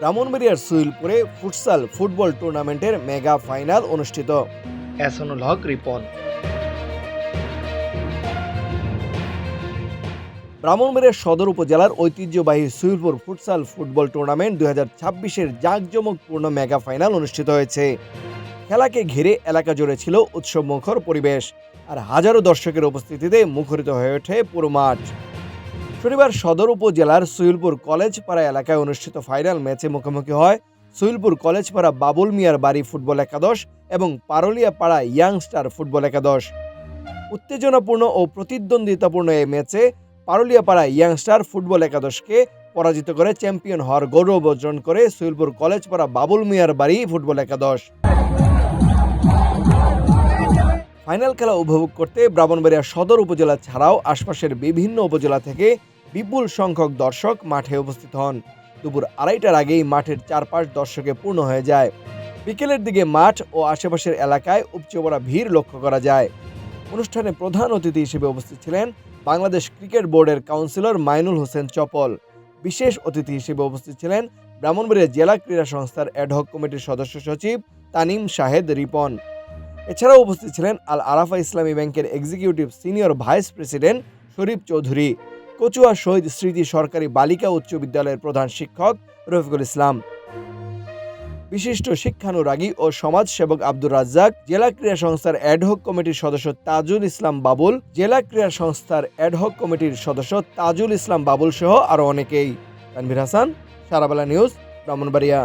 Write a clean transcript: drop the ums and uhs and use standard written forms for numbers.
ব্রাহ্মণবাড়িয়ার সুইলপুরে futsal football টুর্নামেন্টের mega final অনুষ্ঠিত। এহসানুল হক রিপন। ব্রাহ্মণবাড়িয়া সদর উপজেলার ঐতিহ্যবাহী সুইলপুর ফুটসাল ফুটবল টুর্নামেন্ট 2026-এর জাঁকজমকপূর্ণ মেগা ফাইনাল অনুষ্ঠিত হয়েছে। খেলাকে ঘিরে এলাকা জুড়ে ছিল উৎসবমুখর পরিবেশ, আর হাজারো দর্শকের উপস্থিতিতে মুখরিত হয়ে ওঠে পুরো মাঠ। শনিবার সদর উপজেলার সুইলপুর কলেজপাড়া এলাকায় অনুষ্ঠিত ফাইনাল ম্যাচে মুখোমুখি হয় সুইলপুর কলেজপাড়া বাবুল মিয়ার বাড়ি ফুটবল একাদশ এবং পারুলিয়াপাড়া ইয়াংস্টার ফুটবল একাদশ। উত্তেজনাপূর্ণ ও প্রতিদ্বন্দ্বিতাপূর্ণ এই ম্যাচে পারুলিয়াপাড়া ইয়াংস্টার ফুটবল একাদশকে পরাজিত করে চ্যাম্পিয়ন হওয়ার গৌরব অর্জন করে সুইলপুর কলেজপাড়া বাবুল মিয়ার বাড়ি ফুটবল একাদশ। ফাইনাল খেলা উপভোগ করতে ব্রাহ্মণবাড়িয়া সদর উপজেলা ছাড়াও আশপাশের বিভিন্ন উপজেলা থেকে বিপুল সংখ্যক দর্শক মাঠে উপস্থিত হন। দুপুর 2:30টার আগেই মাঠের চারপাশ দর্শকে পূর্ণ হয়ে যায়। বিকেলের দিকে মাঠ ও আশেপাশের এলাকায় উপচে পড়া ভিড় লক্ষ্য করা যায়। অনুষ্ঠানে প্রধান অতিথি হিসেবে উপস্থিত ছিলেন বাংলাদেশ ক্রিকেট বোর্ডের কাউন্সিলর মাইনুল হোসেন চপল। বিশেষ অতিথি হিসেবে উপস্থিত ছিলেন ব্রাহ্মণবাড়িয়া জেলা ক্রীড়া সংস্থার অ্যাডহক কমিটির সদস্য সচিব তানিম শাহেদ রিপন। এছাড়াও উপস্থিত ছিলেন আল আরাফা ইসলামী ব্যাংকের এক্সিকিউটিভ সিনিয়র ভাইস প্রেসিডেন্ট শরীফ চৌধুরী, কচুয়া শহীদ স্মৃতি সরকারি বালিকা উচ্চ বিদ্যালয়ের প্রধান শিক্ষক রফিকুল ইসলাম, বিশিষ্ট শিক্ষানুরাগী ও সমাজসেবক আব্দুর রাজ্জাক, জেলা ক্রীড়া সংস্থার অ্যাডহক কমিটির সদস্য তাজুল ইসলাম বাবুল, জেলা ক্রীড়া সংস্থার অ্যাডহক কমিটির সদস্য তাজুল ইসলাম বাবুল সহ আরও অনেকেই। তানভীর হাসান, সারাবেলা নিউজ, ব্রাহ্মণবাড়িয়া।